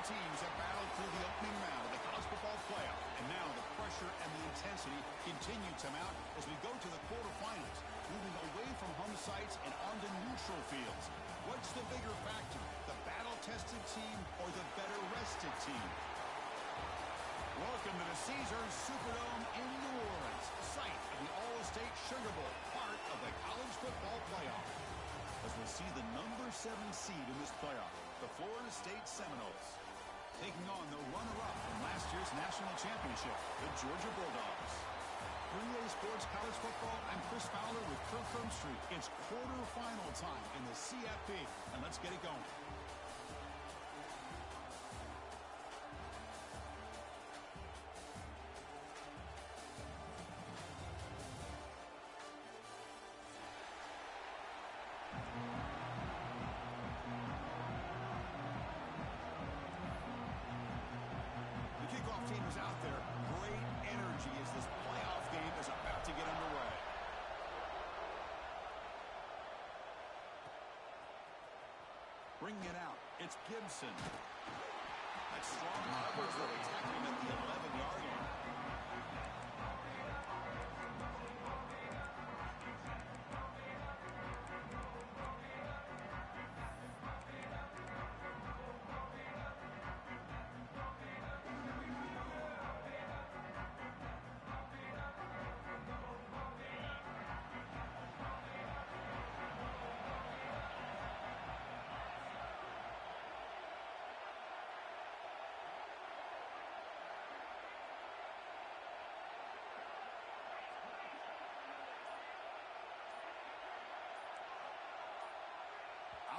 teams have battled through the opening round of the college football playoff, and now the pressure and the intensity continue to mount as we go to the quarterfinals, moving away from home sites and onto neutral fields. What's the bigger factor, the battle-tested team or the better-rested team? Welcome to the Caesars Superdome in New Orleans, site of the All-State Sugar Bowl, part of the college football playoff. As we see the number 7 seed in this playoff, the Florida State Seminoles, taking on the runner-up from last year's national championship, the Georgia Bulldogs. For EA Sports College Football, I'm Chris Fowler with Kirk Herbstreit. It's quarterfinal time in the CFP, and let's get it going. Bringing it out, it's Gibson. That's strong coverage that will tackle him at the 11-yard line.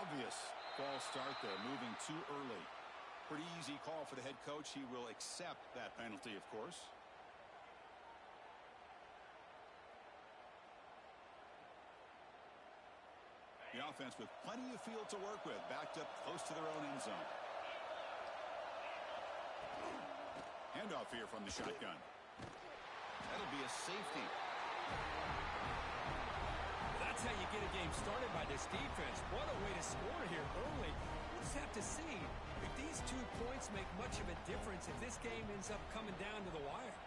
Obvious false start there, moving too early. Pretty easy call for the head coach. He will accept that penalty, of course. The offense with plenty of field to work with, backed up close to their own end zone. Handoff here from the shotgun. That'll be a safety. That's how you get a game started by this defense. What a way to score here early. We'll just have to see if these 2 points make much of a difference if this game ends up coming down to the wire.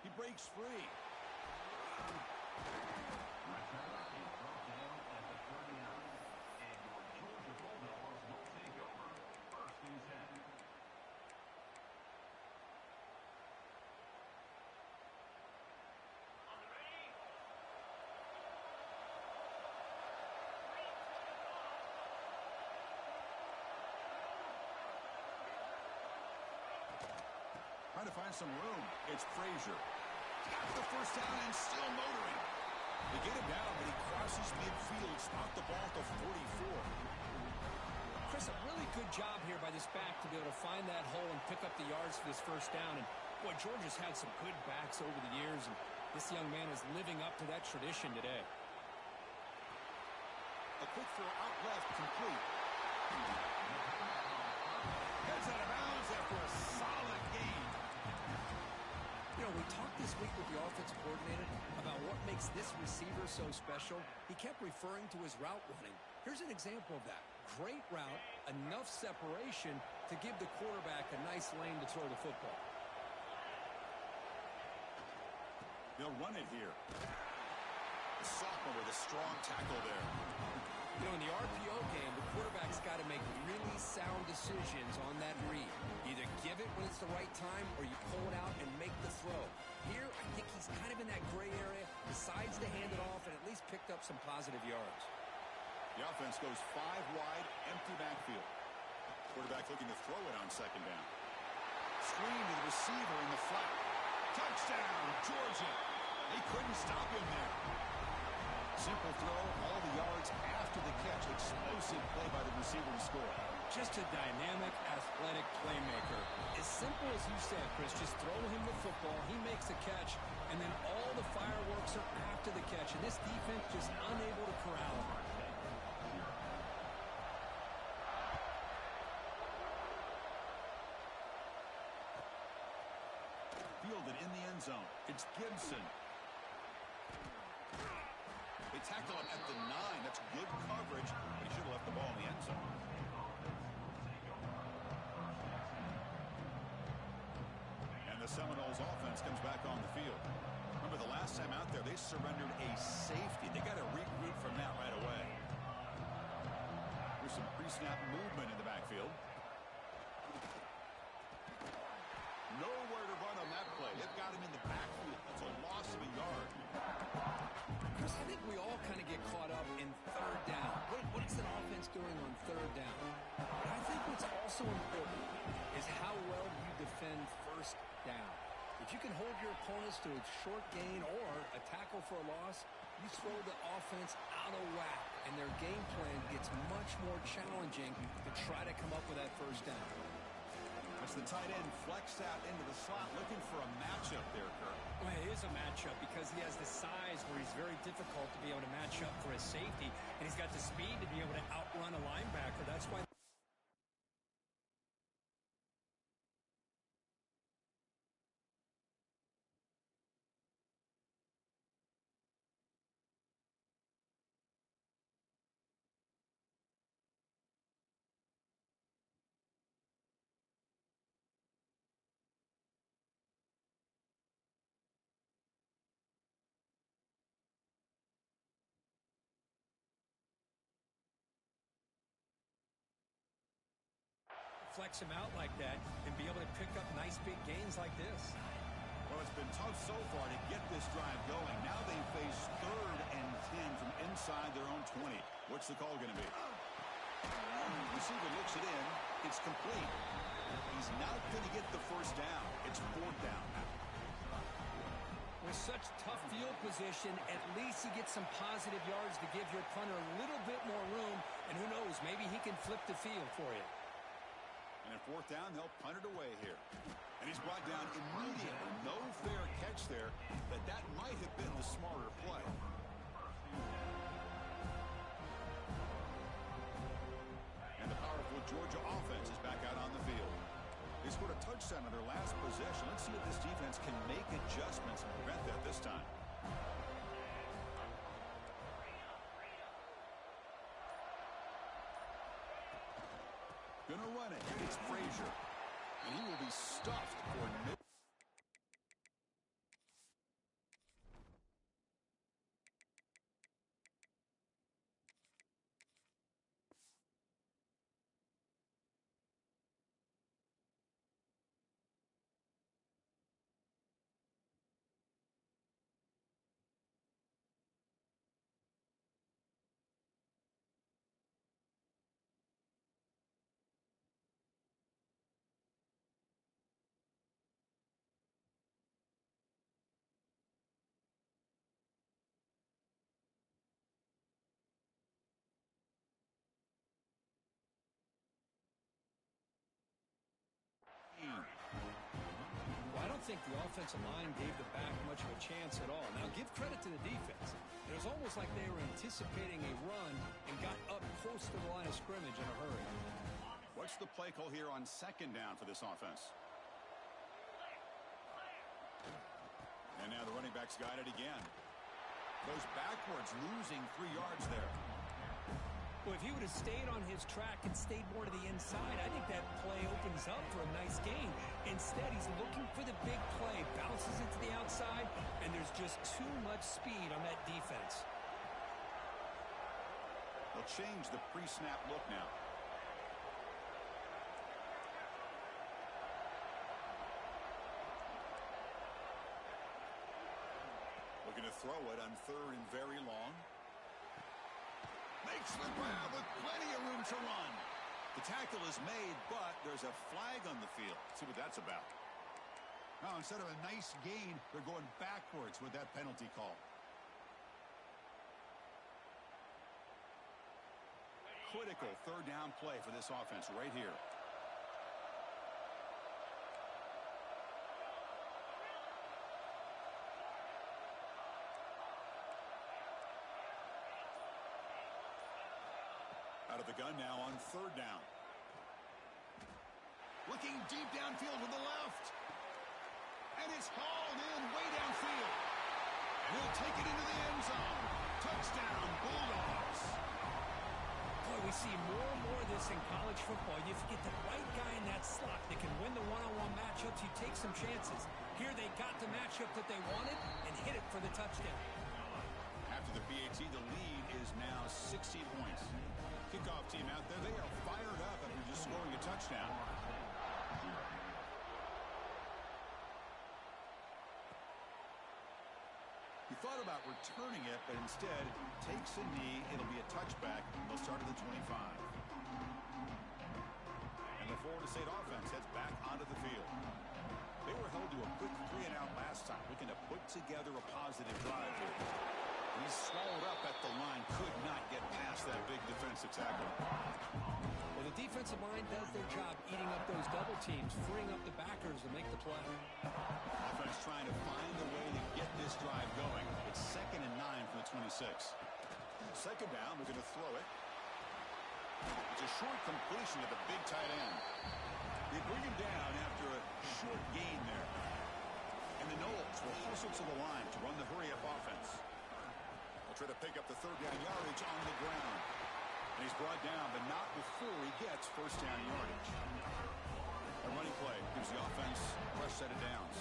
He breaks free. Trying to find some room. It's Frazier. Got the first down and still motoring. They get him down, but he crosses midfield. Spot the ball to 44. Chris, a really good job here by this back to be able to find that hole and pick up the yards for this first down. And boy, Georgia's had some good backs over the years, and this young man is living up to that tradition today. A quick throw out left, complete. Heads out of bounds after a solid gain. You know, we talked this week with the offensive coordinator about what makes this receiver so special. He kept referring to his route running. Here's an example of that. Great route, enough separation to give the quarterback a nice lane to throw the football. They'll run it here. The sophomore with a strong tackle there. You know, in the RPO game, the quarterback's got to make really sound decisions on that read. Either give it when it's the right time or you pull it out and make the throw. Here, I think he's kind of in that gray area, decides to hand it off and at least picked up some positive yards. The offense goes 5 wide, empty backfield. Quarterback looking to throw it on second down. Screen to the receiver in the flat. Touchdown, Georgia. They couldn't stop him there. Simple throw, all the yards after the catch. Explosive play by the receiver to score. Just a dynamic, athletic playmaker. As simple as you said, Chris, just throw him the football, he makes a catch, and then all the fireworks are after the catch. And this defense just unable to corral him. Fielded in the end zone. It's Gibson. They tackle him at the 9. That's good coverage, but he should have left the ball in the end zone. the Seminoles offense comes back on the field. Remember the last time out there, they surrendered a safety. They got to regroup from that right away. There's some pre-snap movement in the backfield. Nowhere to run on that play. They've got him in the backfield. That's a loss of a yard. Chris, I think we all kind of get caught up in third down. What is an offense doing on third down? But I think what's also important is how well you defend first down. If you can hold your opponents to a short gain or a tackle for a loss, you throw the offense out of whack, and their game plan gets much more challenging to try to come up with that first down. As the tight end flexed out into the slot, looking for a matchup there, Kirk. Well, it is a matchup because he has the size where he's very difficult to be able to match up for his safety, and he's got the speed to be able to outrun a linebacker. That's why. Flex him out like that and be able to pick up nice big gains like this. Well, it's been tough so far to get this drive going. Now they face 3rd and 10 from inside their own 20. What's the call going to be? Receiver looks it in. It's complete. He's not going to get the first down. It's 4th down. With such tough field position, at least he gets some positive yards to give your punter a little bit more room. And who knows, maybe he can flip the field for you. And at 4th down, they'll punt it away here. And he's brought down immediately. No fair catch there, but that might have been the smarter play. And the powerful Georgia offense is back out on the field. They scored a touchdown on their last possession. Let's see if this defense can make adjustments and prevent that this time. Gonna run it. It's Frazier. And he will be stuffed for mid. Well, I don't think the offensive line gave the back much of a chance at all. Now, give credit to the defense. It was almost like they were anticipating a run and got up close to the line of scrimmage in a hurry. What's the play call here on 2nd down for this offense? And now the running back's got it again. Goes backwards, losing 3 yards there. Well, if he would have stayed on his track and stayed more to the inside, I think that play opens up for a nice gain. Instead, he's looking for the big play, bounces it to the outside, and there's just too much speed on that defense. They'll change the pre-snap look now. Looking to throw it on 3rd and very long. Makes the grab with plenty of room to run. The tackle is made, but there's a flag on the field. Let's see what that's about. Now, instead of a nice gain, they're going backwards with that penalty call. Critical 3rd down play for this offense right here. Out of the gun now on 3rd down. Looking deep downfield with the left. And it's hauled in way downfield. And he'll take it into the end zone. Touchdown, Bulldogs. Boy, we see more and more of this in college football. If you get the right guy in that slot that can win the one-on-one matchups, you take some chances. Here they got the matchup that they wanted and hit it for the touchdown. After the PAT, the lead is now 16 points. Kickoff team out there, they are fired up after just scoring a touchdown. He thought about returning it, but instead takes a knee. It'll be a touchback. They'll start at the 25. And the Florida State offense heads back onto the field. They were held to a quick 3-and-out last time, looking to put together a positive drive here. He's swallowed up at the line, could not get past that big defensive tackle. Well, the defensive line does their job eating up those double teams, freeing up the backers to make the play. Offense trying to find a way to get this drive going. It's 2nd and 9 from the 26. Second down, we're going to throw it. It's a short completion to the big tight end. They bring him down after a short gain there. And the Noles will hustle to the line to run the hurry-up offense. They'll try to pick up the third down yardage on the ground. And he's brought down, but not before he gets first down yardage. A running play gives the offense a fresh set of downs.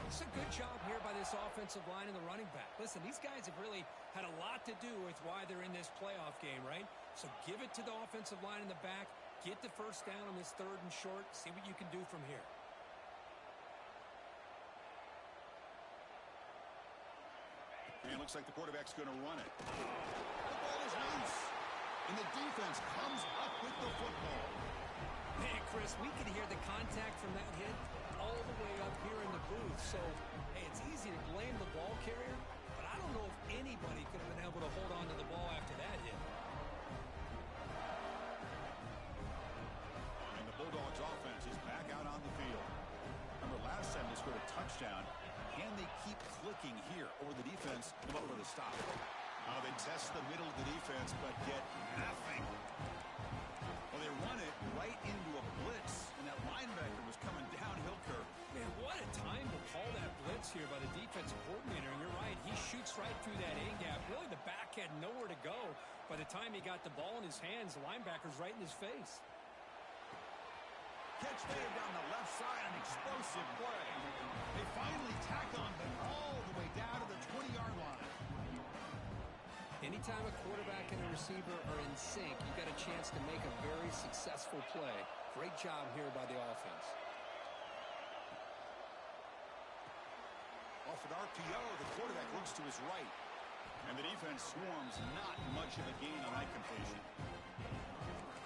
It's a good job here by this offensive line and the running back. Listen, these guys have really had a lot to do with why they're in this playoff game, right? So give it to the offensive line in the back. Get the first down on this 3rd and short. See what you can do from here. And it looks like the quarterback's going to run it. The ball is loose. And the defense comes up with the football. Man, Chris, we could hear the contact from that hit all the way up here in the booth. So, hey, it's easy to blame the ball carrier, but I don't know if anybody could have been able to hold on to the ball after that hit. And the Bulldogs offense is back out on the field. Remember, last time they scored a touchdown. Can they keep clicking here, or the defense come up with a stop? They test the middle of the defense, but get nothing. Well, they run it right into a blitz, and that linebacker was coming downhill curve. Man, what a time to call that blitz here by the defensive coordinator. And you're right, he shoots right through that A-gap. Really, the back had nowhere to go. By the time he got the ball in his hands, the linebacker's right in his face. Catch made down the left side, an explosive play. They finally tack on, but all the way down to the 20-yard line. Anytime a quarterback and a receiver are in sync, you've got a chance to make a very successful play. Great job here by the offense. Off an RPO, the quarterback looks to his right. And the defense swarms, not much of a gain on that completion.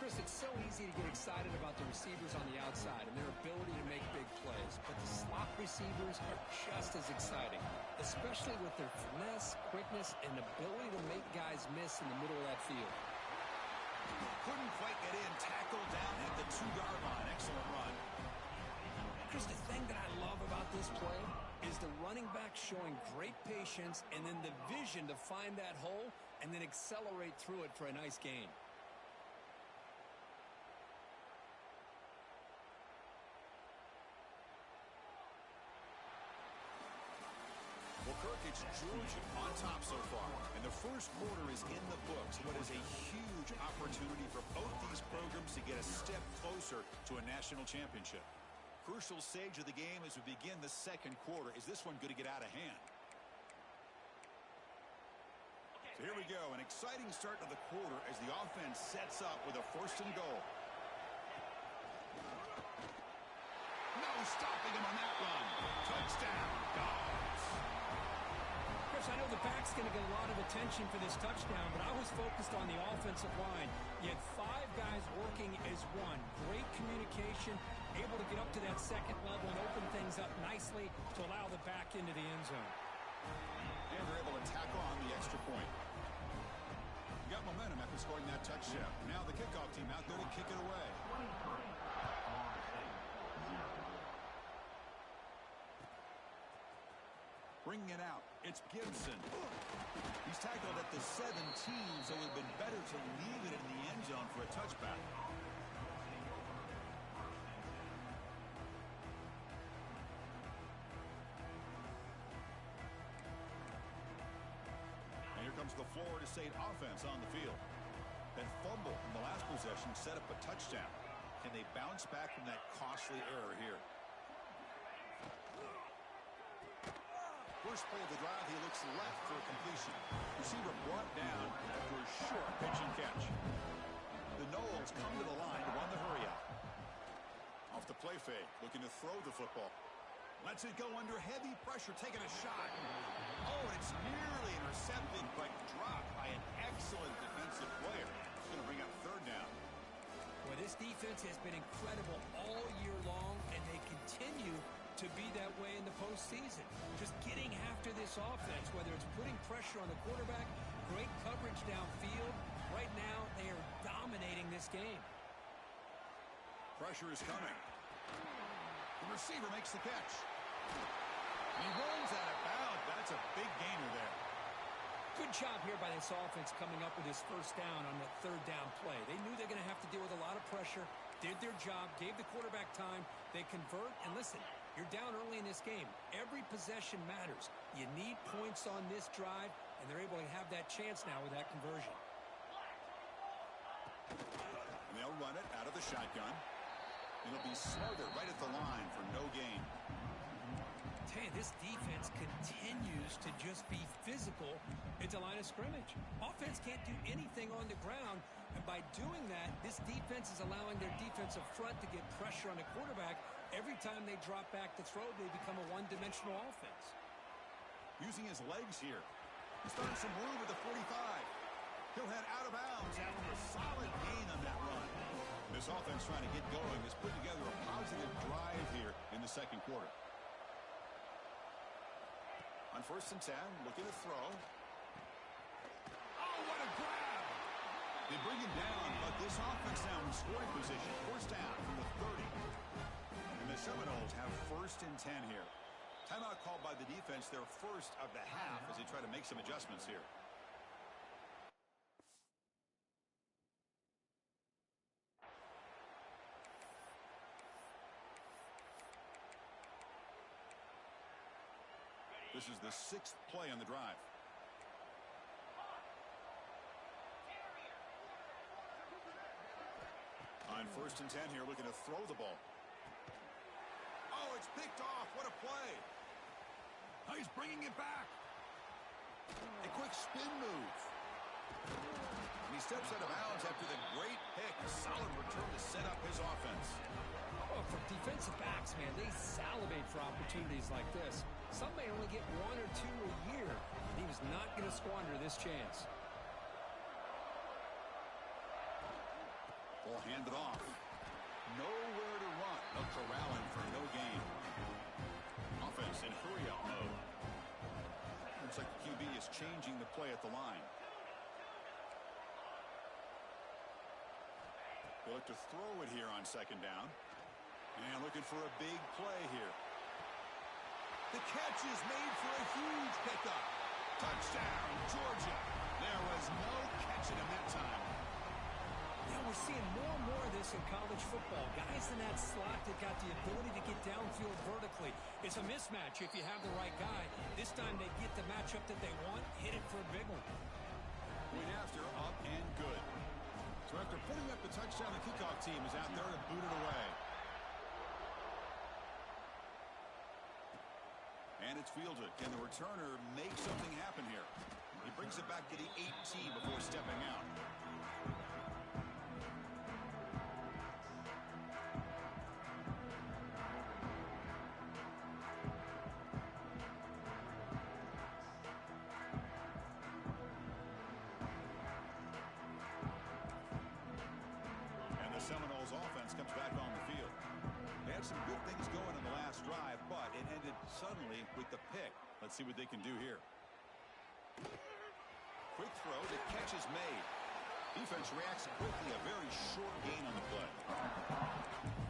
Chris, it's so easy to get excited about the receivers on the outside and their ability to make big plays, but the slot receivers are just as exciting, especially with their finesse, quickness, and ability to make guys miss in the middle of that field. Couldn't quite get in, tackled down at the 2-yard line. Excellent run. Chris, the thing that I love about this play is the running back showing great patience and then the vision to find that hole and then accelerate through it for a nice gain. Well, Kirk, it's Georgia on top so far. And the first quarter is in the books. What is a huge opportunity for both these programs to get a step closer to a national championship. Crucial stage of the game as we begin the second quarter. Is this one going to get out of hand? So here we go. An exciting start to the quarter as the offense sets up with a 1st and goal. No stopping him on that run. Touchdown, Dogs. Chris, I know the back's going to get a lot of attention for this touchdown, but I was focused on the offensive line. You had 5 guys working as one. Great communication, able to get up to that second level and open things up nicely to allow the back into the end zone. And they're able to tackle on the extra point. You got momentum after scoring that touchdown. Now the kickoff team out there to kick it away. Bringing it out, it's Gibson. He's tackled at the 17, so it would have been better to leave it in the end zone for a touchback. And here comes the Florida State offense on the field. That fumble in the last possession set up a touchdown. Can they bounce back from that costly error here? First play of the drive, he looks left for a completion. Receiver brought down after a short pitch and catch. The Noles come to the line to run the hurry out. Off the play fake, looking to throw the football. Lets it go under heavy pressure, taking a shot. Oh, and it's nearly intercepted, but dropped by an excellent defensive player. It's going to bring up third down. Well, this defense has been incredible all year long, and they continue to be that way in the postseason. Just getting after this offense, whether it's putting pressure on the quarterback, great coverage downfield. Right now, they are dominating this game. Pressure is coming. The receiver makes the catch. He runs out of bounds. That's a big gainer there. Good job here by this offense coming up with his first down on that third down play. They knew they're going to have to deal with a lot of pressure, did their job, gave the quarterback time. They convert, and listen, you're down early in this game. Every possession matters. You need points on this drive, and they're able to have that chance now with that conversion. And they'll run it out of the shotgun. It'll be smothered right at the line for no gain. Hey, this defense continues to just be physical at the line of scrimmage. Offense can't do anything on the ground, and by doing that, this defense is allowing their defensive front to get pressure on the quarterback. Every time they drop back to throw, they become a one-dimensional offense. Using his legs here. He's found some room at the 45. He'll head out of bounds after a solid gain on that run. This offense trying to get going has put together a positive drive here in the second quarter. On 1st and 10, looking to throw. Oh, what a grab! They bring him down, but this offense now in scoring position. 1st down from the 30. And the Seminoles have 1st and 10 here. Timeout called by the defense, their first of the half as they try to make some adjustments here. This is the 6th play on the drive. On 1st and 10 here, looking to throw the ball. Oh, it's picked off. What a play. Oh, he's bringing it back. A quick spin move. And he steps out of bounds after the great pick. A solid return to set up his offense. Oh, for defensive backs, man, they salivate for opportunities like this. Some may only get 1 or 2 a year. He was not going to squander this chance. Ball handed off. Nowhere to run. No corralling for no gain. Offense in hurry-up mode. Looks like the QB is changing the play at the line. They look to throw it here on 2nd down. And looking for a big play here. The catch is made for a huge pickup. Touchdown, Georgia. There was no catching him that time. Yeah, we're seeing more and more of this in college football. Guys in that slot that got the ability to get downfield vertically. It's a mismatch if you have the right guy. This time they get the matchup that they want, hit it for a big one. Point after, up and good. So after putting up the touchdown, the kickoff team is out there to boot it away. And it's fielded, and the returner makes something happen here. He brings it back to the 18 before stepping out. And the Seminoles offense comes back on the field. They had some good things going in the last drive, but it ended suddenly with the pick. Let's see what they can do here. Quick throw, the catch is made. Defense reacts quickly, a very short gain on the play.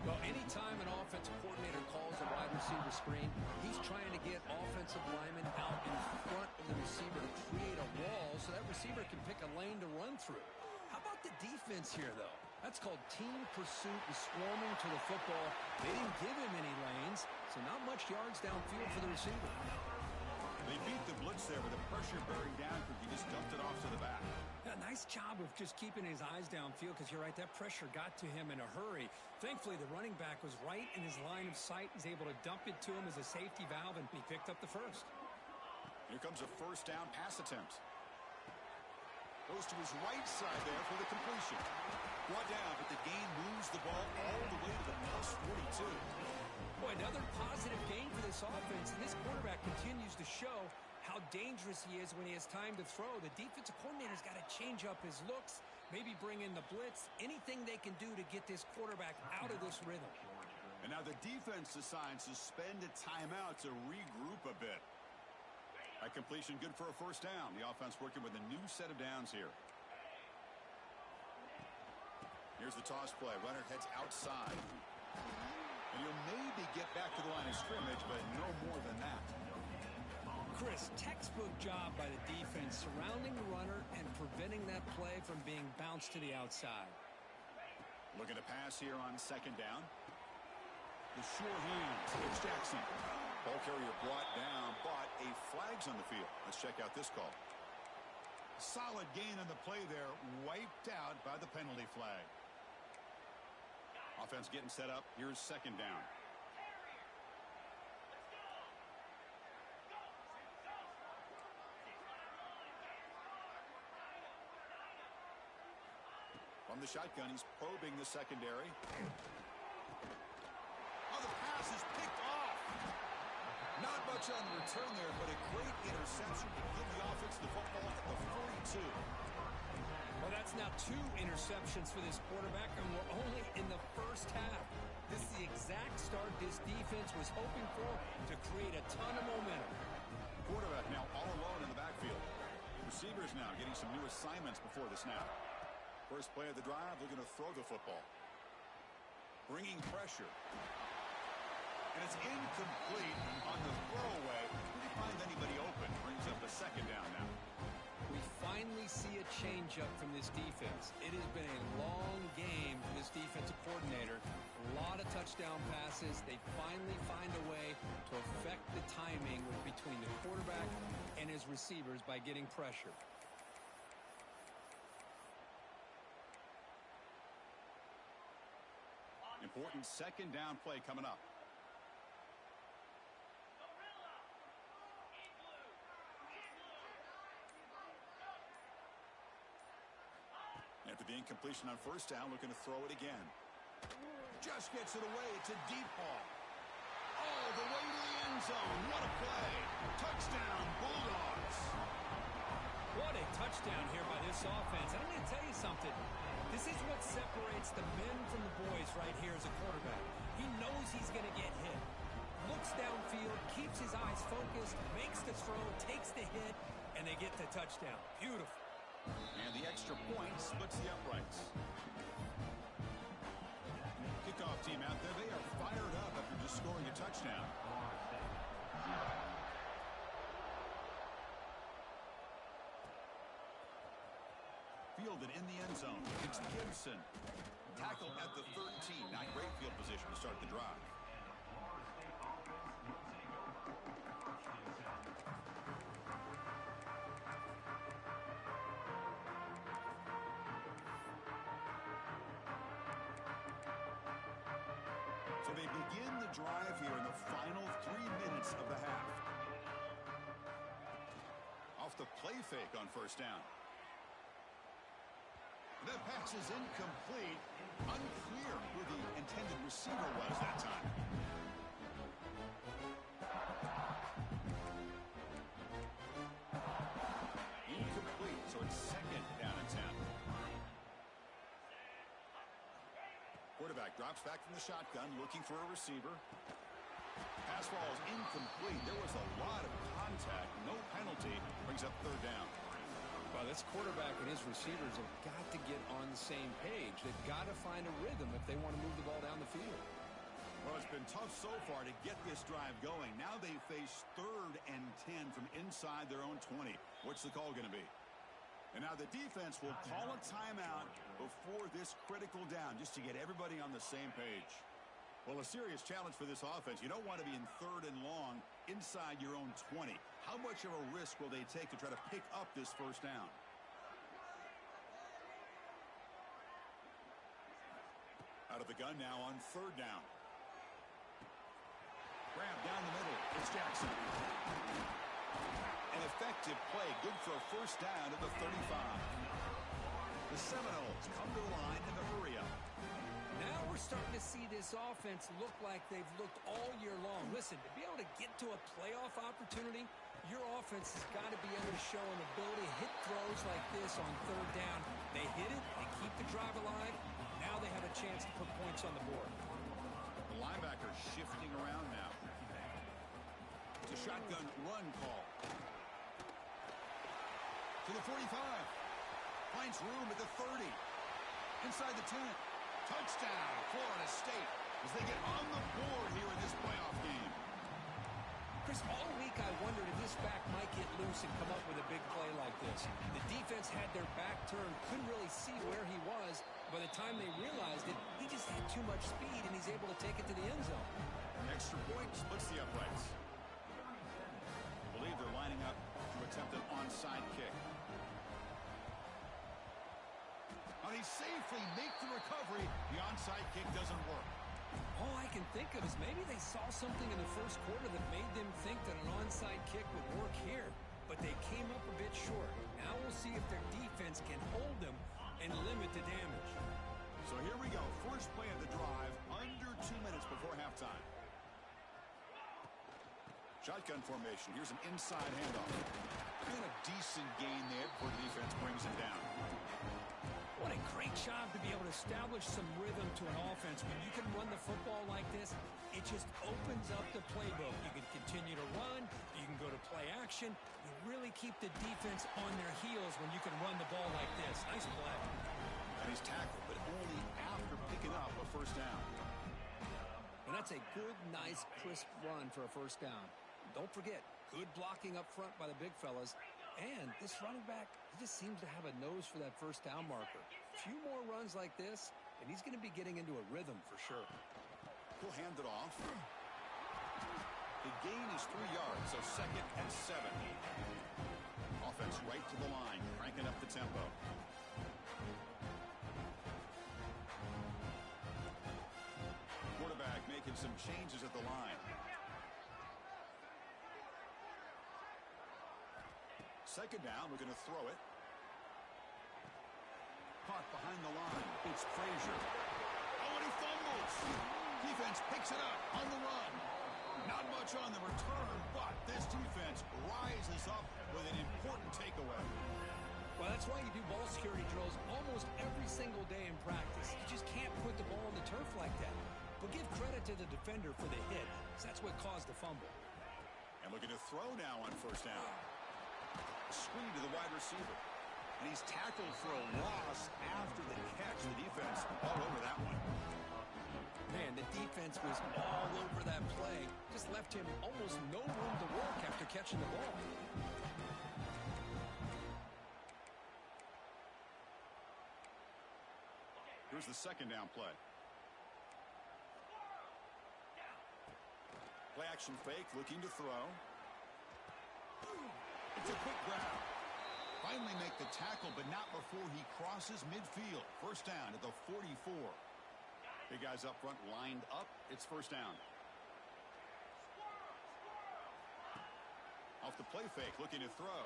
Well, anytime an offensive coordinator calls a wide receiver screen, he's trying to get offensive linemen out in front of the receiver to create a wall so that receiver can pick a lane to run through. How about the defense here, though? That's called team pursuit and swarming to the football. They didn't give him any lanes, so not much yards downfield for the receiver. They beat the blitz there with the pressure bearing down because he just dumped it off to the back. Yeah, nice job of just keeping his eyes downfield because you're right, that pressure got to him in a hurry. Thankfully, the running back was right in his line of sight. He's able to dump it to him as a safety valve, and he picked up the first. Here comes a first down pass attempt. Goes to his right side there for the completion. Brought down, but the gain moves the ball all the way to the plus 42. Boy, another positive gain for this offense, and this quarterback continues to show how dangerous he is when he has time to throw. The defensive coordinator's got to change up his looks, maybe bring in the blitz, anything they can do to get this quarterback out of this rhythm. And now the defense decides to spend a timeout to regroup a bit. That completion good for a first down. The offense working with a new set of downs here. Here's the toss play. Runner heads outside. And he'll maybe get back to the line of scrimmage, but no more than that. Chris, textbook job by the defense surrounding the runner and preventing that play from being bounced to the outside. Looking to pass here on second down. The sure hands. It's Jackson. Ball carrier brought down, but a flag's on the field. Let's check out this call. Solid gain on the play there, wiped out by the penalty flag. Offense getting set up. Here's second down. From the shotgun, he's probing the secondary. Oh, the pass is picked off. Not much on the return there, but a great interception to give the offense the football at the 42. Well, that's now 2 interceptions for this quarterback, and we're only in the first half. This is the exact start this defense was hoping for to create a ton of momentum. Quarterback now all alone in the backfield. Receivers now getting some new assignments before the snap. First play of the drive, looking to throw the football. Bringing pressure. And it's incomplete on the throwaway. Didn't find anybody open. Brings up a second down now. We finally see a change-up from this defense. It has been a long game for this defensive coordinator. A lot of touchdown passes. They finally find a way to affect the timing between the quarterback and his receivers by getting pressure. Important second down play coming up. After the incompletion on first down, looking to throw it again. Just gets it away. It's a deep ball. All the way to the end zone. What a play. Touchdown, Bulldogs. What a touchdown here by this offense. I'm going to tell you something. This is what separates the men from the boys right here as a quarterback. He knows he's going to get hit. Looks downfield, keeps his eyes focused, makes the throw, takes the hit, and they get the touchdown. Beautiful. And the extra point splits the uprights. Kickoff team out there. They are fired up after just scoring a touchdown. Fielded in the end zone. It's Gibson. Tackled at the 13. Not great field position to start the drive. So they begin the drive here in the final 3 minutes of the half. Off the play fake on first down. That pass is incomplete. Unclear who the intended receiver was that time. Incomplete, so it's second down and 10. Quarterback drops back from the shotgun, looking for a receiver. Pass ball is incomplete. There was a lot of contact. No penalty. Brings up third down. Well, this quarterback and his receivers have got to get on the same page. They've got to find a rhythm if they want to move the ball down the field. Well, it's been tough so far to get this drive going. Now they face 3rd and 10 from inside their own 20. What's the call going to be? And now the defense will call a timeout before this critical down just to get everybody on the same page. Well, a serious challenge for this offense. You don't want to be in 3rd and long inside your own 20. How much of a risk will they take to try to pick up this first down? Out of the gun now on third down. Grab down the middle. It's Jackson. An effective play. Good for a first down at the 35. The Seminoles come to the line in the hurry up. Now we're starting to see this offense look like they've looked all year long. Listen, to be able to get to a playoff opportunity, your offense has got to be able to show an ability to hit throws like this on third down. They hit it, they keep the drive alive. Now they have a chance to put points on the board. The linebacker shifting around now. It's a shotgun run call. To the 45. Finds room at the 30. Inside the 10. Touchdown, Florida State, as they get on the board here in this playoff game. Chris, all week I wondered if this back might get loose and come up with a big play like this. The defense had their back turned, couldn't really see where he was. By the time they realized it, he just had too much speed, and he's able to take it to the end zone. Extra point splits the uprights. I believe they're lining up to attempt an onside kick. Now he safely make the recovery. The onside kick doesn't work. All I can think of is maybe they saw something in the first quarter that made them think that an onside kick would work here. But they came up a bit short. Now we'll see if their defense can hold them and limit the damage. So here we go. First play of the drive, under 2 minutes before halftime. Shotgun formation. Here's an inside handoff. And a decent gain there before the defense brings him down. What a great job to be able to establish some rhythm to an offense. When you can run the football like this, it just opens up the playbook. You can continue to run. You can go to play action. You really keep the defense on their heels when you can run the ball like this. Nice play. And he's tackled, but only after picking up a first down. And that's a good, nice, crisp run for a first down. Don't forget, good blocking up front by the big fellas. And this running back, he just seems to have a nose for that first down marker. A few more runs like this, and he's going to be getting into a rhythm for sure. He'll hand it off. The gain is 3 yards, so second and 7. Offense right to the line, cranking up the tempo. Quarterback making some changes at the line. Second down, we're going to throw it. Caught behind the line. It's Frazier. Oh, and he fumbles. Defense picks it up on the run. Not much on the return, but this defense rises up with an important takeaway. Well, that's why you do ball security drills almost every single day in practice. You just can't put the ball on the turf like that. But give credit to the defender for the hit, because that's what caused the fumble. And looking to throw now on first down. Screen to the wide receiver. And he's tackled for a loss after the catch. The defense all over that one. Man, the defense was all over that play. Just left him almost no room to work after catching the ball. Here's the second down play. Play action fake, looking to throw. It's a quick grab. Finally make the tackle, but not before he crosses midfield. First down at the 44. Big guys up front lined up. It's first down. Off the play fake, looking to throw.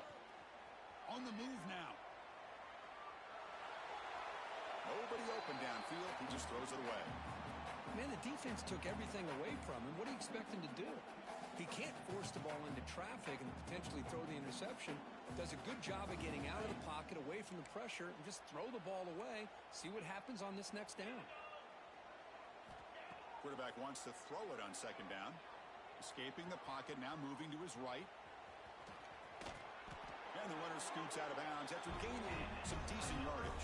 On the move now. Nobody open downfield. He just throws it away. Man, the defense took everything away from him. What do you expect him to do? He can't force the ball into traffic and potentially throw the interception. Does a good job of getting out of the pocket, away from the pressure, and just throw the ball away. See what happens on this next down. Quarterback wants to throw it on second down. Escaping the pocket, now moving to his right. And the runner scoots out of bounds after gaining some decent yardage.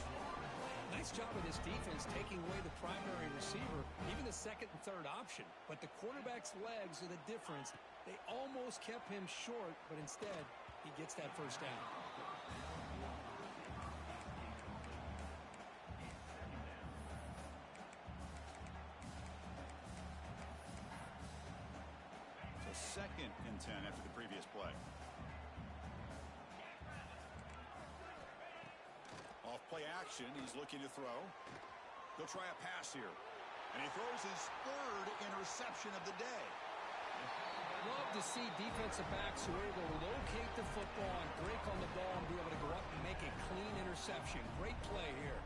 Nice job of this defense taking away the primary receiver, even the second and third option. But the quarterback's legs are the difference. They almost kept him short, but instead, he gets that first down. So second and 10 after the previous play. Off play action, he's looking to throw. He'll try a pass here. And he throws his third interception of the day. Love to see defensive backs who are able to locate the football and break on the ball and be able to go up and make a clean interception. Great play here.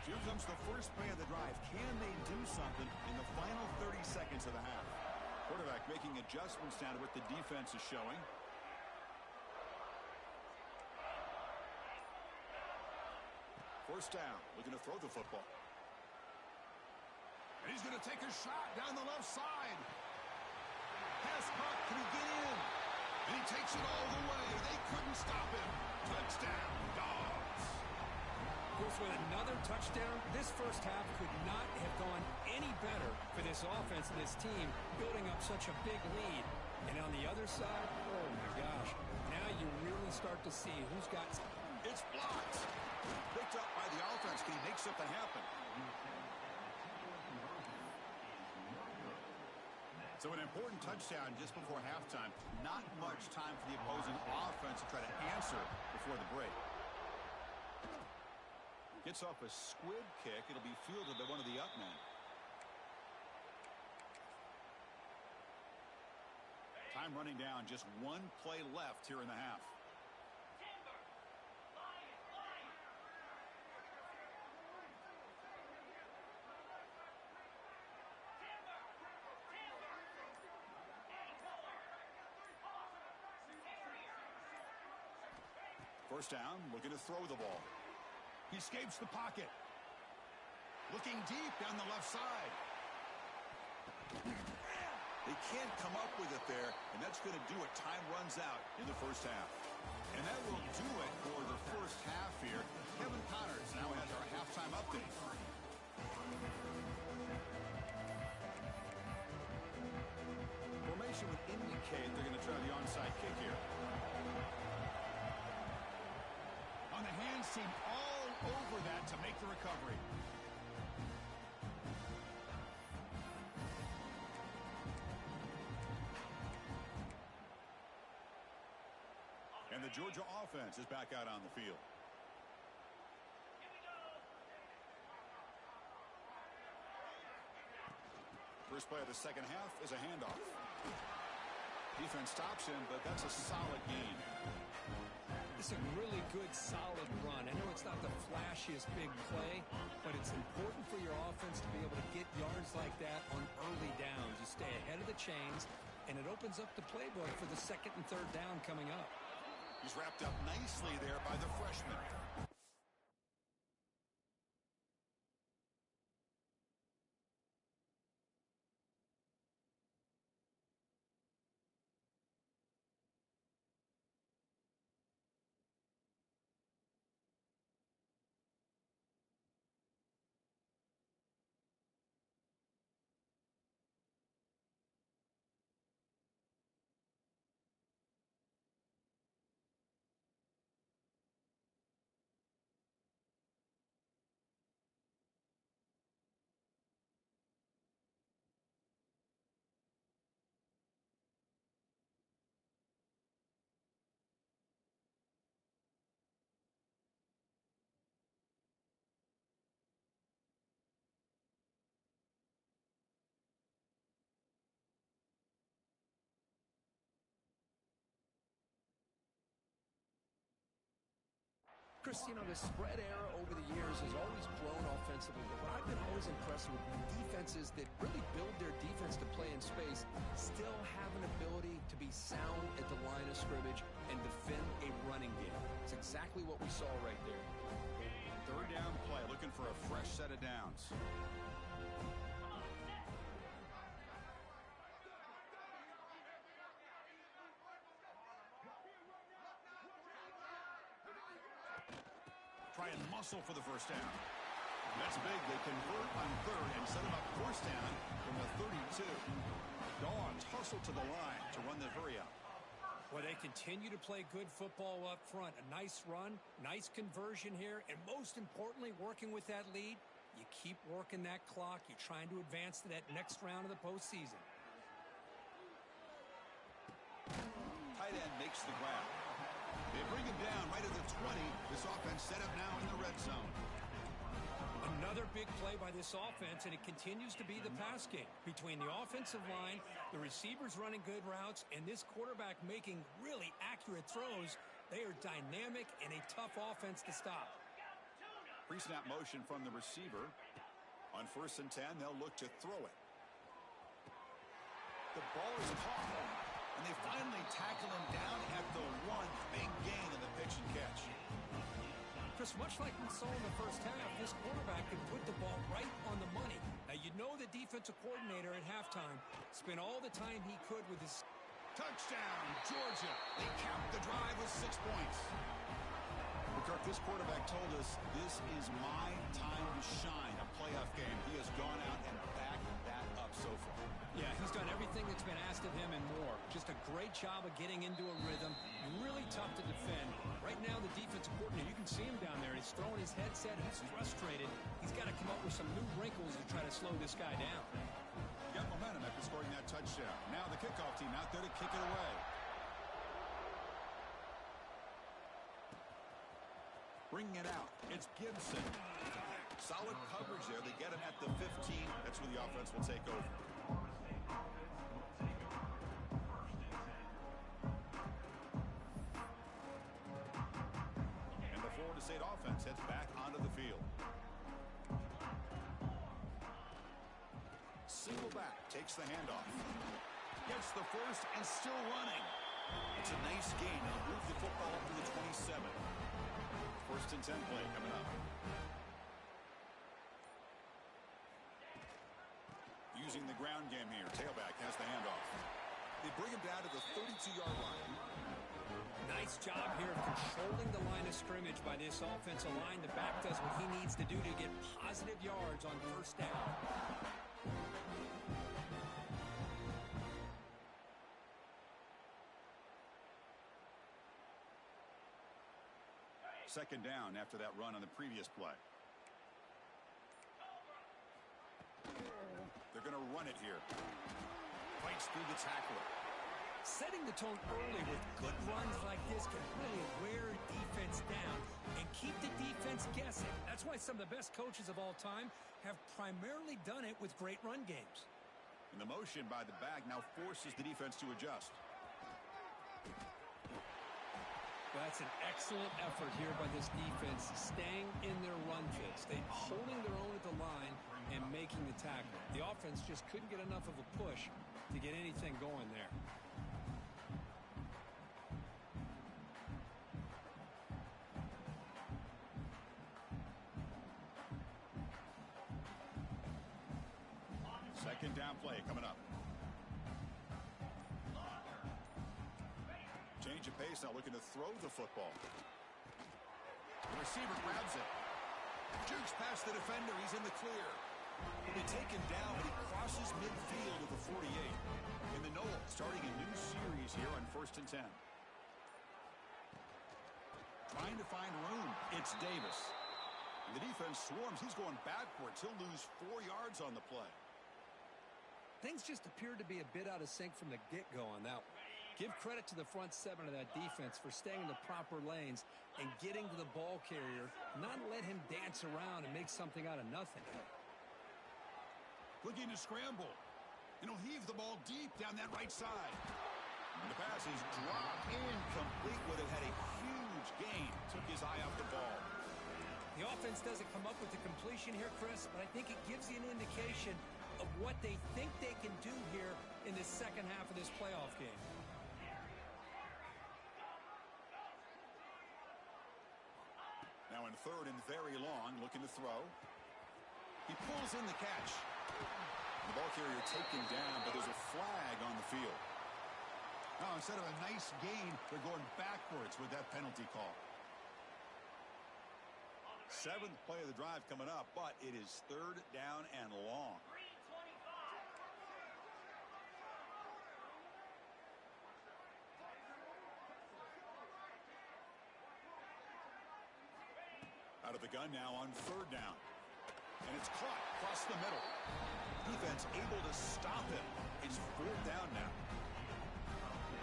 Here comes the first play of the drive. Can they do something in the final 30 seconds of the half? Quarterback making adjustments down to what the defense is showing. First down, looking to throw the football. And he's going to take a shot down the left side. Pass caught, can he get in? And he takes it all the way. They couldn't stop him. Touchdown, Dogs. With another touchdown, this first half could not have gone any better for this offense and this team, building up such a big lead. And on the other side, oh my gosh, now you really start to see who's got... It's blocked. Picked up by the offense. Can he make something happen? So an important touchdown just before halftime. Not much time for the opposing offense to try to answer before the break. Gets off a squib kick. It'll be fielded by one of the up men. Time running down. Just one play left here in the half. First down, looking to throw the ball. He escapes the pocket. Looking deep down the left side. They can't come up with it there, and that's going to do it. Time runs out in the first half. And that will do it for the first half here. Kevin Connors now has our halftime update. Formation would indicate they're going to try the onside kick here. On the hands team all over that to make the recovery. And the Georgia offense is back out on the field. First play of the second half is a handoff. Defense stops him, but that's a solid gain. It's a really good, solid run. I know it's not the flashiest big play, but it's important for your offense to be able to get yards like that on early downs. You stay ahead of the chains, and it opens up the playbook for the second and third down coming up. He's wrapped up nicely there by the freshman. Chris, you know, the spread era over the years has always grown offensively, but what I've been always impressed with defenses that really build their defense to play in space still have an ability to be sound at the line of scrimmage and defend a running game. It's exactly what we saw right there. Third down play, looking for a fresh set of downs. Try and muscle for the first down. That's big. They convert on third and set him up first down from the 32. Dogs hustle to the line to run the hurry up. Well, they continue to play good football up front. A nice run, nice conversion here, and most importantly, working with that lead, you keep working that clock. You're trying to advance to that next round of the postseason. Tight end makes the grab. They bring him down right at the 20. This offense set up now in the red zone. Another big play by this offense, and it continues to be the pass game. Between the offensive line, the receivers running good routes, and this quarterback making really accurate throws, they are dynamic and a tough offense to stop. Pre-snap motion from the receiver. On 1st and 10, they'll look to throw it. The ball is caught, and they finally tackle him down at the 1. Big gain in the pitch and catch. Chris, much like we saw in the first half, this quarterback can put the ball right on the money. Now, you know the defensive coordinator at halftime spent all the time he could with his... Touchdown, Georgia. They count the drive with 6 points. Kirk, this quarterback told us this is my time to shine, a playoff game. He has gone out and backed that up so far. Yeah, he's done everything that's been asked of him and more. Just a great job of getting into a rhythm. Really tough to defend. Right now, the defensive coordinator, you can see him down there. He's throwing his headset. He's frustrated. He's got to come up with some new wrinkles to try to slow this guy down. Got momentum after scoring that touchdown. Now the kickoff team out there to kick it away. Bringing it out, it's Gibson. Solid coverage there. They get him at the 15. That's where the offense will take over. And the Florida State offense heads back onto the field. Single back, takes the handoff. Gets the first and still running. It's a nice gain. They'll move the football up to the 27. 1st and 10 play coming up. Using the ground game here. Tailback has the handoff. They bring him down to the 32-yard line. Nice job here of controlling the line of scrimmage by this offensive line. The back does what he needs to do to get positive yards on 1st down. Second down after that run on the previous play. They're going to run it here. Fights through the tackler. Setting the tone early with good runs like this can really wear defense down and keep the defense guessing. That's why some of the best coaches of all time have primarily done it with great run games. And the motion by the back now forces the defense to adjust. That's an excellent effort here by this defense, staying in their run fits. They holding their own at the line and making the tackle. The offense just couldn't get enough of a push to get anything going there. Second down play coming up. Change of pace now, looking to throw the football. The receiver grabs it. Jukes past the defender. He's in the clear. He'll be taken down, but he crosses midfield at the 48. In the Noel, starting a new series here on 1st and 10. Trying to find room. It's Davis. And the defense swarms. He's going backwards. He'll lose 4 yards on the play. Things just appeared to be a bit out of sync from the get-go on that one. Give credit to the front 7 of that defense for staying in the proper lanes and getting to the ball carrier, not let him dance around and make something out of nothing. Looking to scramble. And he'll heave the ball deep down that right side. And the pass is dropped. Incomplete. Would have had a huge gain. Took his eye off the ball. The offense doesn't come up with the completion here, Chris, but I think it gives you an indication of what they think they can do here in the second half of this playoff game. Now in 3rd and very long, looking to throw. He pulls in the catch. The ball carrier taken down, but there's a flag on the field. Now, instead of a nice gain, they're going backwards with that penalty call. 7th play of the drive coming up, but it is 3rd down and long. Out of the gun now on 3rd down. And it's caught across the middle. Defense able to stop him. It's 4th down now.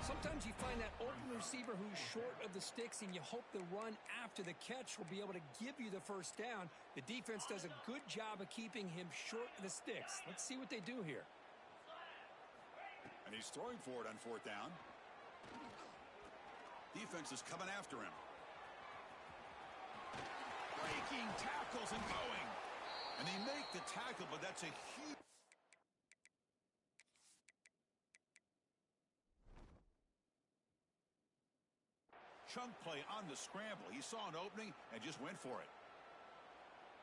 Sometimes you find that open receiver who's short of the sticks, and you hope the run after the catch will be able to give you the first down. The defense does a good job of keeping him short of the sticks. Let's see what they do here. And he's throwing for it on 4th down. Defense is coming after him. Breaking tackles and going. And they make the tackle, but that's a huge... chunk play on the scramble. He saw an opening and just went for it.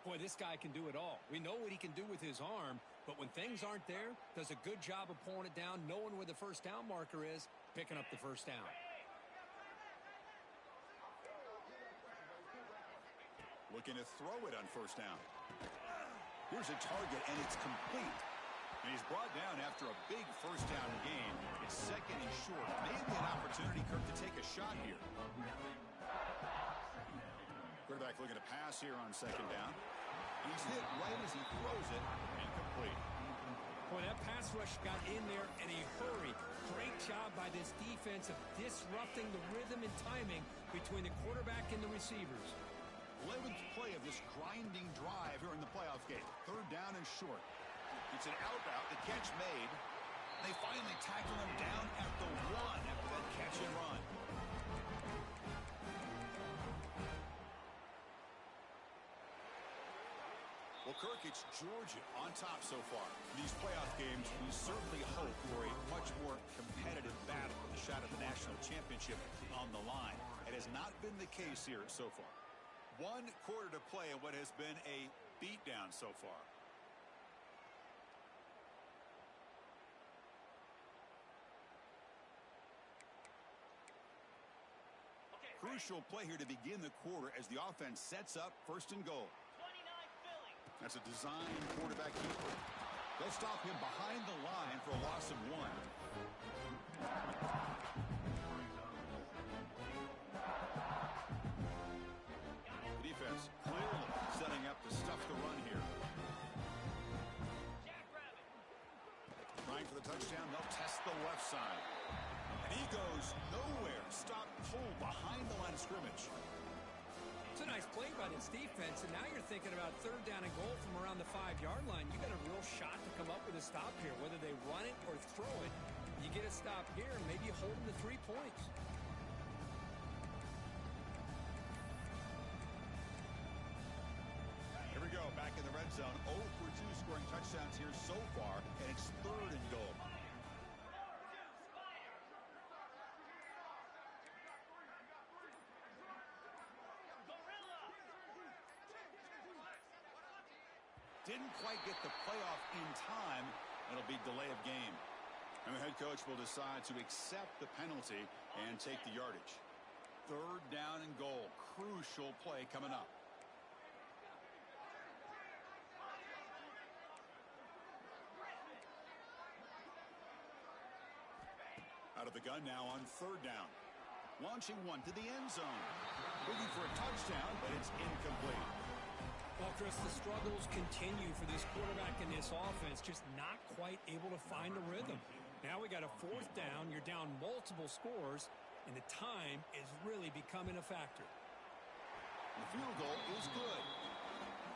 Boy, this guy can do it all. We know what he can do with his arm, but when things aren't there, does a good job of pulling it down, knowing where the first down marker is, picking up the first down. Looking to throw it on 1st down. Here's a target, and it's complete. And he's brought down after a big first down gain. It's 2nd and short. Maybe an opportunity, Kirk, to take a shot here. Quarterback looking to pass here on 2nd down. He's hit right as he throws it, incomplete. Boy, that pass rush got in there in a hurry. Great job by this defense of disrupting the rhythm and timing between the quarterback and the receivers. 11th play of this grinding drive here in the playoff game. 3rd down and short. It's an out route, the catch made. They finally tackle him down at the 1 after that catch and run. Well, Kirk, it's Georgia on top so far. In these playoff games, we certainly hope for a much more competitive battle with a shot at the national championship on the line. It has not been the case here so far. 1 quarter to play in what has been a beatdown so far. Crucial play here to begin the quarter as the offense sets up 1st and goal. That's a design quarterback keeper. They'll stop him behind the line for a loss of 1. The defense clearly setting up to stuff the run here. Trying for the touchdown, they'll test the left side. And he goes nowhere. Stop, pull behind the line of scrimmage. It's a nice play by this defense, and now you're thinking about 3rd down and goal from around the 5-yard line. You got a real shot to come up with a stop here. Whether they run it or throw it, you get a stop here, and maybe you hold them to 3 points. Here we go, back in the red zone. 0 for 2 scoring touchdowns here so far, and it's 3rd and goal. Didn't quite get the playoff in time. It'll be delay of game. And the head coach will decide to accept the penalty and take the yardage. 3rd down and goal. Crucial play coming up. Out of the gun now on 3rd down. Launching 1 to the end zone. Looking for a touchdown, but it's incomplete. Well, Chris, the struggles continue for this quarterback in this offense, just not quite able to find a rhythm. Now we got a 4th down, you're down multiple scores, and the time is really becoming a factor. The field goal is good.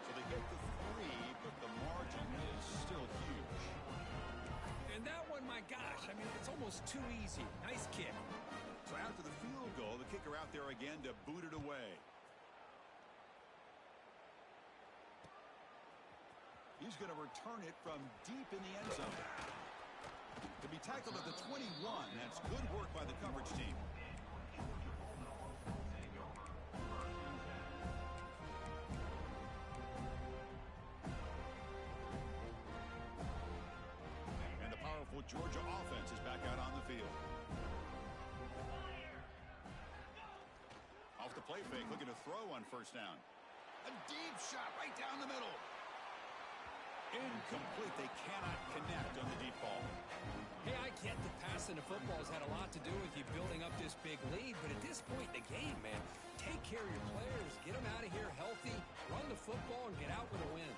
So they get the 3, but the margin is still huge. And that one, my gosh, I mean, it's almost too easy. Nice kick. So after the field goal, the kicker out there again to boot it away. He's going to return it from deep in the end zone. To be tackled at the 21, that's good work by the coverage team. And the powerful Georgia offense is back out on the field. Off the play fake, looking to throw on 1st down. A deep shot right down the middle. Incomplete. They cannot connect on the deep ball. Hey, I get that passing the football has had a lot to do with you building up this big lead, but at this point in the game, man, take care of your players, get them out of here healthy, run the football, and get out with a win.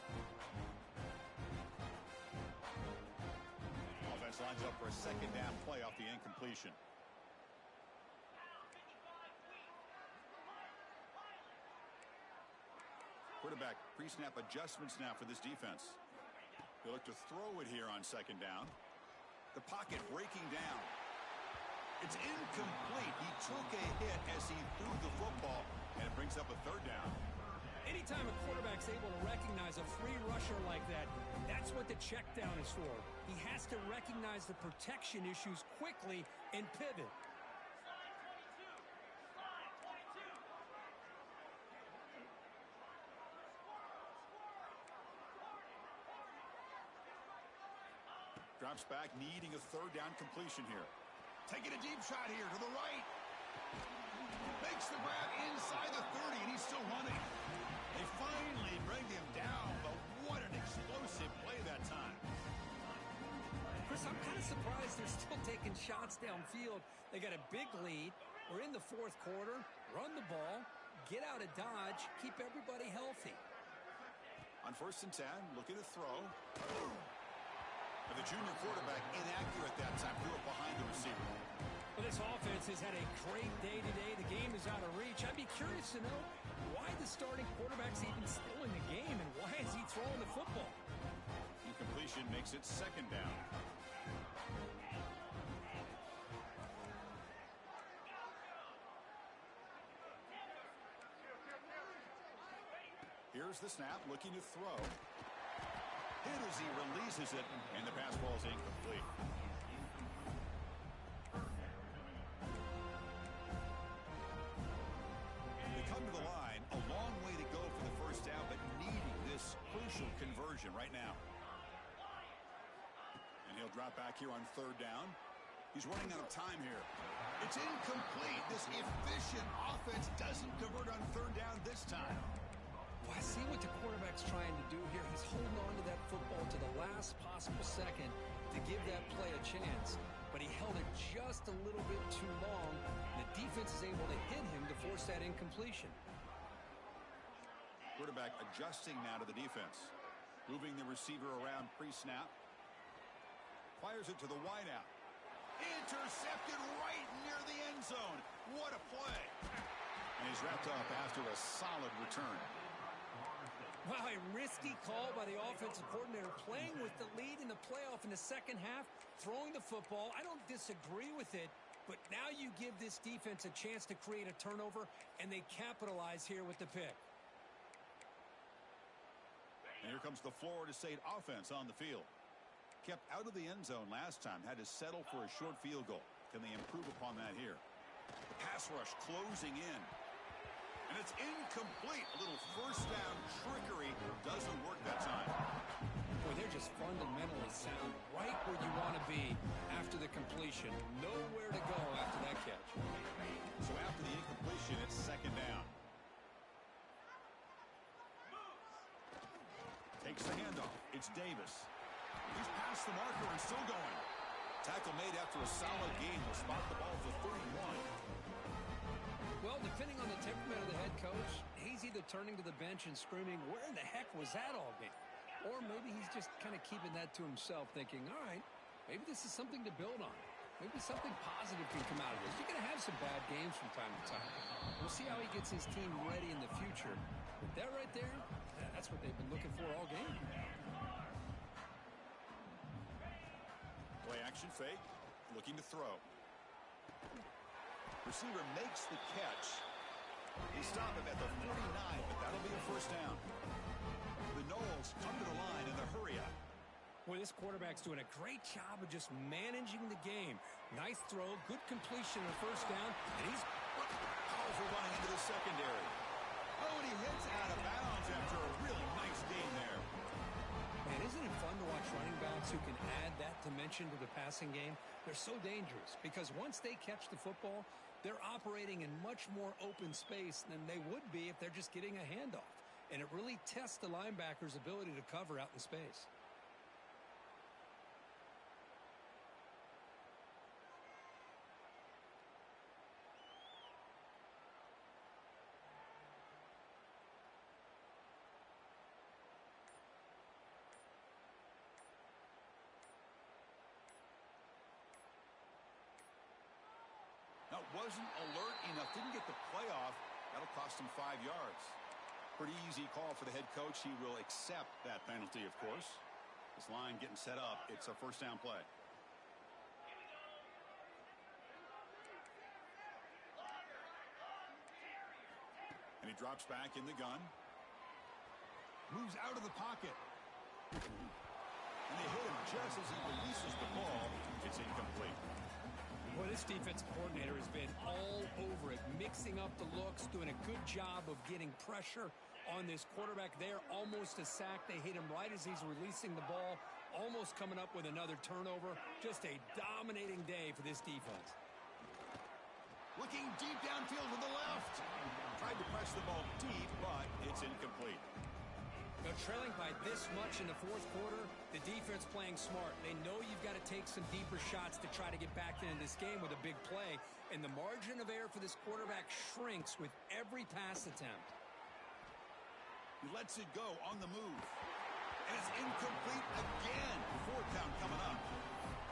Offense lines up for a 2nd down play off the incompletion. Quarterback pre-snap adjustments now for this defense. They look to throw it here on second down. The pocket breaking down. It's incomplete. He took a hit as he threw the football, and it brings up a third down. Anytime a quarterback's able to recognize a free rusher like that, that's what the check down is for. He has to recognize the protection issues quickly and pivot. Drops back, needing a third down completion here. Taking a deep shot here to the right. Makes the grab inside the 30, and he's still running. They finally bring him down, but what an explosive play that time. Chris, I'm kind of surprised they're still taking shots downfield. They got a big lead. We're in the fourth quarter. Run the ball. Get out of dodge. Keep everybody healthy. On 1st and 10, looking to throw. But the junior quarterback inaccurate that time. Threw it behind the receiver. Well, this offense has had a great day today. The game is out of reach. I'd be curious to know why the starting quarterback's even still in the game and why is he throwing the football? Incompletion makes it second down. Here's the snap, looking to throw. Hit as he releases it, and the pass ball is incomplete. They come to the line, a long way to go for the first down, but needing this crucial conversion right now. And he'll drop back here on third down. He's running out of time here. It's incomplete. This efficient offense doesn't convert on third down this time. Well, I see what the quarterback's trying to do here. He's holding on to that football to the last possible second to give that play a chance. But he held it just a little bit too long. The defense is able to hit him to force that incompletion. Quarterback adjusting now to the defense. Moving the receiver around pre-snap. Fires it to the wideout. Intercepted right near the end zone. What a play. And he's wrapped up after a solid return. Wow, a risky call by the offensive coordinator, playing with the lead in the playoff in the second half, throwing the football. I don't disagree with it, but now you give this defense a chance to create a turnover, and they capitalize here with the pick. And here comes the Florida State offense on the field. Kept out of the end zone last time, had to settle for a short field goal. Can they improve upon that here? The pass rush closing in. And it's incomplete. A little first down trickery doesn't work that time. Boy, they're just fundamentally sound, right where you want to be after the completion. Nowhere to go after that catch. So after the incompletion, it's second down. Takes the handoff. It's Davis. He's past the marker and still going. Tackle made after a solid game. Will spot the ball for 31. Well, depending on the temperament of the head coach, he's either turning to the bench and screaming, where in the heck was that all game? Or maybe he's just kind of keeping that to himself, thinking, all right, maybe this is something to build on. Maybe something positive can come out of this. You're going to have some bad games from time to time. We'll see how he gets his team ready in the future. But that right there, that's what they've been looking for all game. Play action fake, looking to throw. Receiver makes the catch. They stop him at the 49, but that'll be a first down. The Noles come to the line in the hurry up. Boy, this quarterback's doing a great job of just managing the game. Nice throw, good completion on first down, and he's powerful running into the secondary. Oh, and he hits out of bounds after a really nice game there. Man, isn't it fun to watch running backs who can add that dimension to the passing game? They're so dangerous because once they catch the football, they're operating in much more open space than they would be if they're just getting a handoff. And it really tests the linebacker's ability to cover out in space. Now, wasn't alert enough, didn't get the playoff. That'll cost him 5 yards. Pretty easy call for the head coach. He will accept that penalty, of course. This line getting set up. It's a first down play. And he drops back in the gun. Moves out of the pocket. And they hit him just as he releases the ball. It's incomplete. Boy, this defensive coordinator has been all over it, mixing up the looks, doing a good job of getting pressure on this quarterback there. Almost a sack. They hit him right as he's releasing the ball, almost coming up with another turnover. Just a dominating day for this defense. Looking deep downfield to the left. Tried to press the ball deep, but it's incomplete. Now, trailing by this much in the fourth quarter, the defense playing smart. They know you've got to take some deeper shots to try to get back into this game with a big play. And the margin of error for this quarterback shrinks with every pass attempt. He lets it go on the move. And it's incomplete again. Fourth down coming up.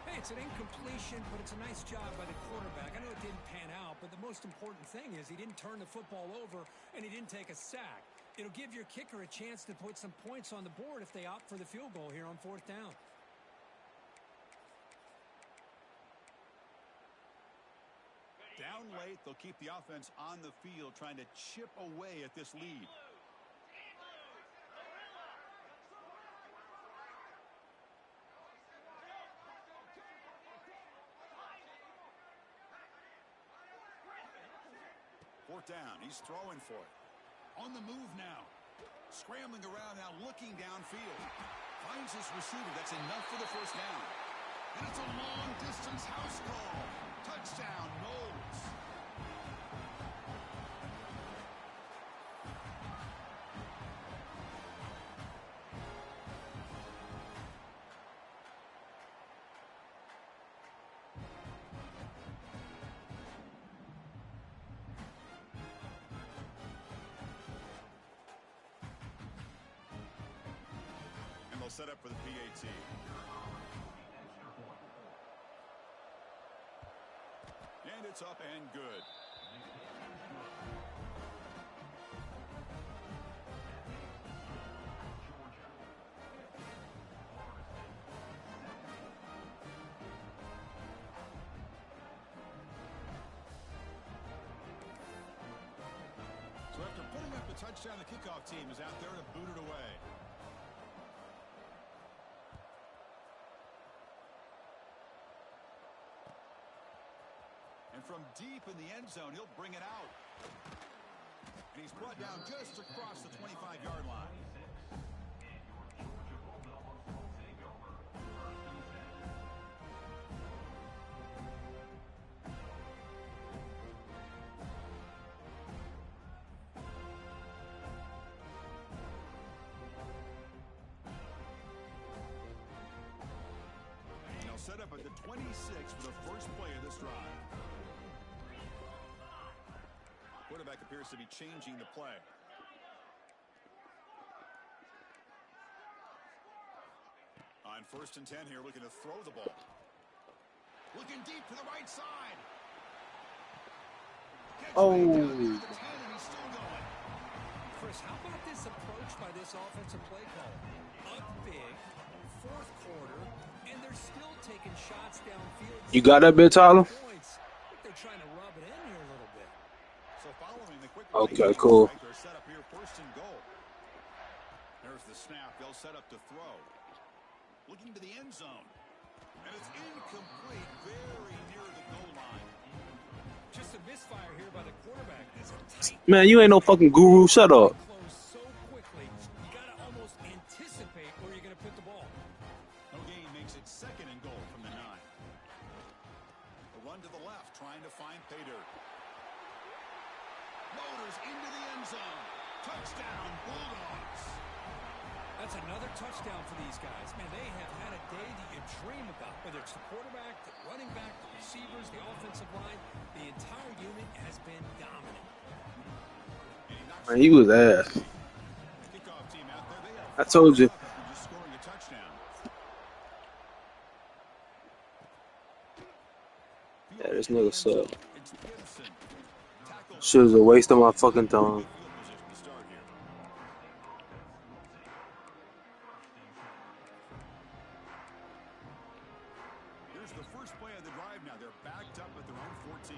Hey, it's an incompletion, but it's a nice job by the quarterback. I know it didn't pan out, but the most important thing is he didn't turn the football over and he didn't take a sack. It'll give your kicker a chance to put some points on the board if they opt for the field goal here on fourth down. Down late, they'll keep the offense on the field trying to chip away at this lead. Fourth down, he's throwing for it. On the move now. Scrambling around now, looking downfield. Finds his receiver. That's enough for the first down. And it's a long-distance house call. Touchdown, Knowles. Set up for the PAT. And it's up and good. So after putting up the touchdown, the kickoff team is out there to boot it away. And from deep in the end zone, he'll bring it out. And he's brought down just across the 25-yard line. And they'll set up at the 26 for the first play of this drive. Quarterback appears to be changing the play. On 1st and 10 here, looking to throw the ball. Looking deep to the right side. Oh. Down near the 10, and he's still going. Chris, how about this approach by this offensive play call? Up big, fourth quarter, and they're still taking shots downfield. You got that bit, Tyler? They're trying to rub it in here a little bit. So following the quick Okay, cool. They're set up here, 1st and goal. There's the snap. They'll set up to throw. Looking to the end zone. And it's incomplete, very near the goal line. Just a misfire here by the quarterback. This tight Man, you ain't no fucking guru. Shut up. close so quickly. You got to almost anticipate where you're going to put the ball. No gain makes it 2nd and goal from the 9. A run to the left, trying to find pay dirt. Motors into the end zone. Touchdown, Bulldogs. That's another touchdown for these guys. Man, they have had a day that you dream about. Whether it's the quarterback, the running back, the receivers, the offensive line, the entire unit has been dominant. Man, he was ass. Kickoff team out there. They have I told you. just scoring a touchdown. Yeah, this nigga suck. It's Gibson. Tackle Shit was a waste of my fucking time. field position to start here. first play of the drive now. They're backed up at their own 14.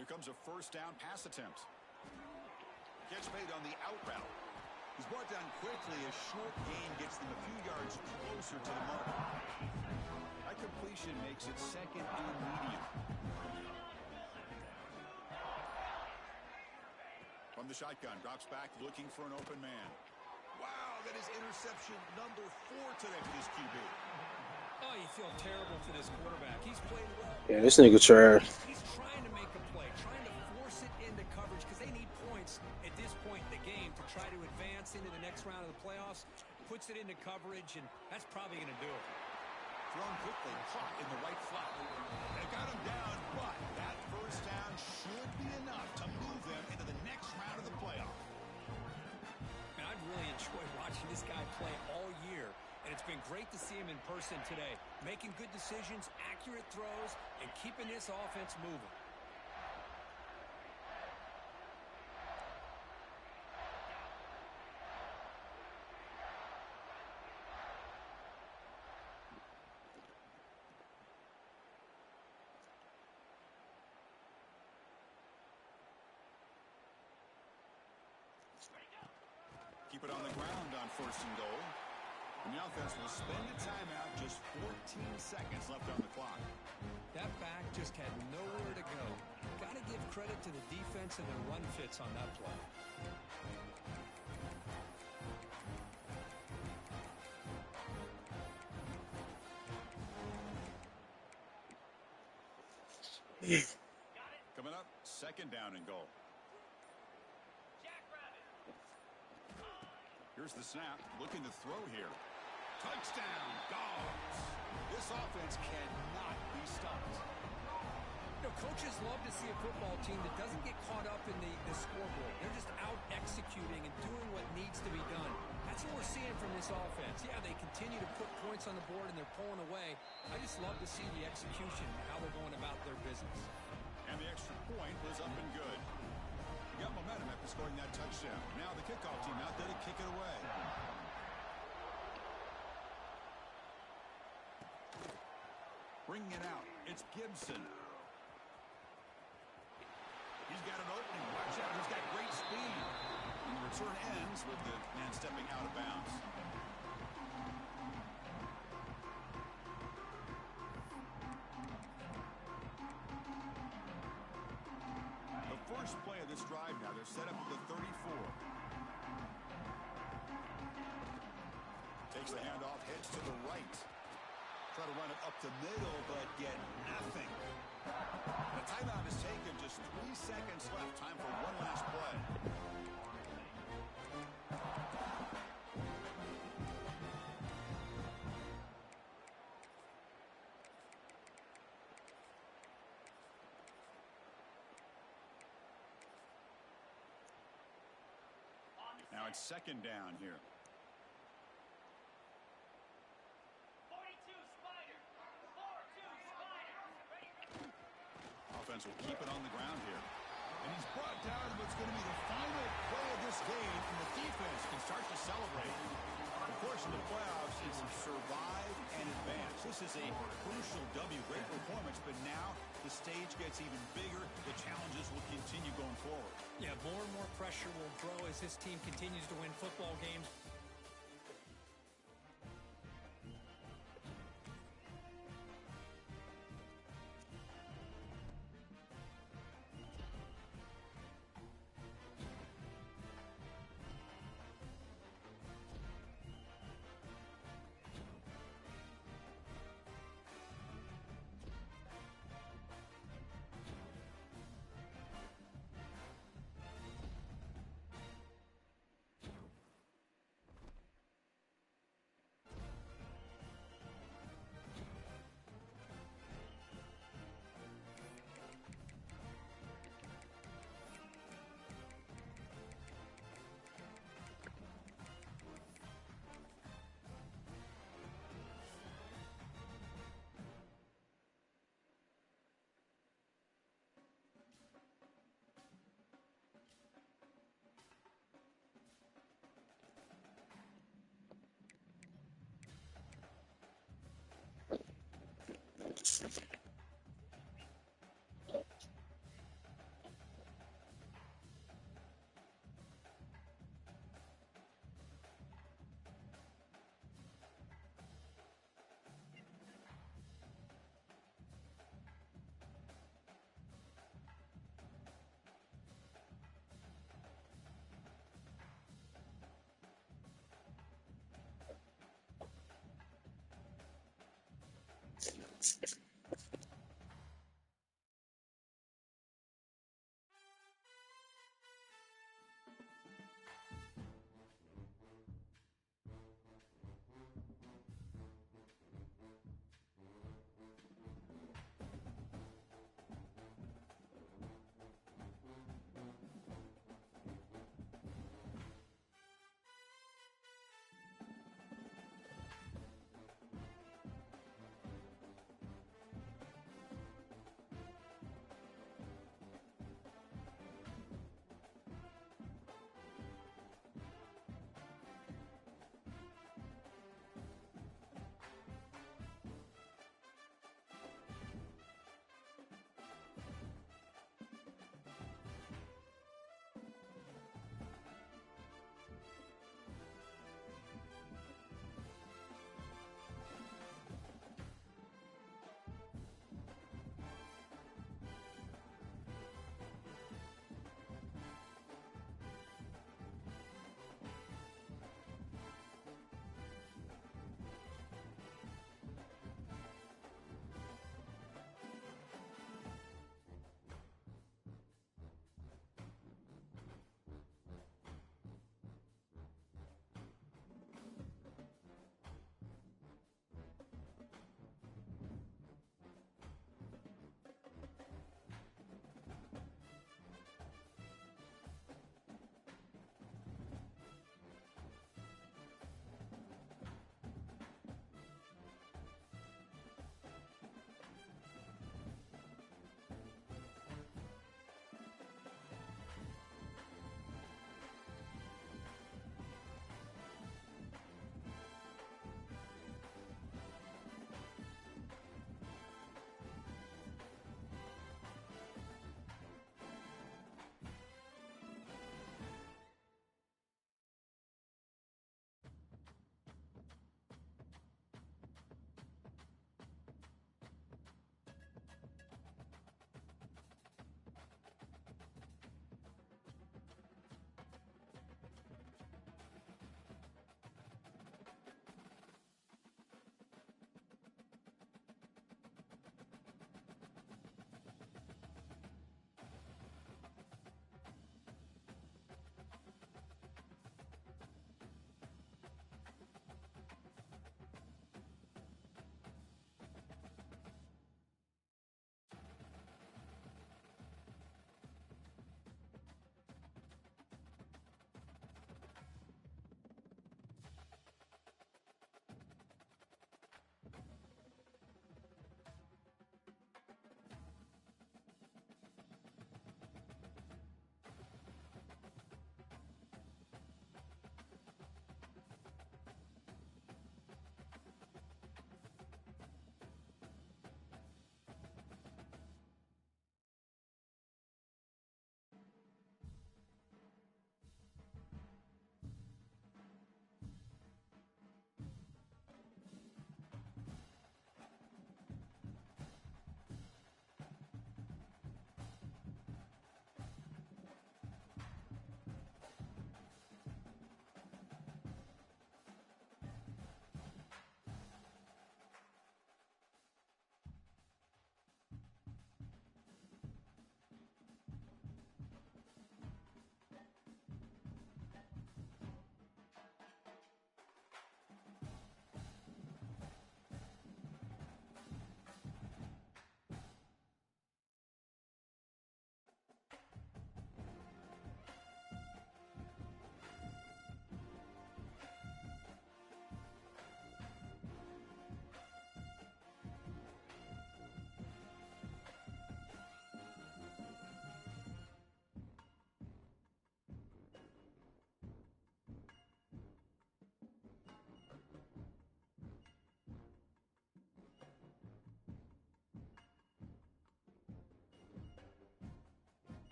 Here comes a first down pass attempt. Catch made on the out route. He's brought down quickly. A short gain gets them a few yards closer to the mark. That completion makes it second and medium. From the shotgun, drops back looking for an open man. Wow, that is interception number 4 today for this QB. Oh, you feel terrible for this quarterback. He's played well. Yeah, this nigga trash. He's trying to make a play, trying to force it into coverage because they need points at this point in the game to try to advance into the next round of the playoffs. Puts it into coverage, and that's probably going to do it. Thrown quickly, caught in the right flat. They got him down, but that first down should be enough to move them into the next round of the playoff. Man, I've really enjoyed watching this guy play all year, and it's been great to see him in person today. Making good decisions, accurate throws, and keeping this offense moving. Keep it on the ground on first and goal. And the offense will spend a timeout, just 14 seconds left on the clock. That back just had nowhere to go. Got to give credit to the defense and their run fits on that play. Coming up, second down and goal. Here's the snap, looking to throw here. Touchdown, Dogs. This offense cannot be stopped. You know, coaches love to see a football team that doesn't get caught up in the scoreboard. They're just out executing and doing what needs to be done. That's what we're seeing from this offense. Yeah, they continue to put points on the board and they're pulling away. I just love to see the execution and how they're going about their business. And the extra point was up and good. He got momentum after scoring that touchdown. Now the kickoff team out there to kick it away. Bringing it out, it's Gibson. He's got an opening. Watch out, he's got great speed. And the return ends with the man stepping out of bounds. The first play of this drive now, they're set up at the 34. Takes the handoff, heads to the right. Try to run it up the middle, but get nothing. The timeout is taken, just 3 seconds left. Time for one last play. Now it's second down here. Offense will keep it on the ground here. And he's brought down to what's going to be the final play of this game, and the defense can start to celebrate. Of course, in the playoffs, it's survive and advance. This is a crucial W. Great performance, but now the stage gets even bigger. The challenges will continue going forward. Yeah, more and more pressure will grow as this team continues to win football games.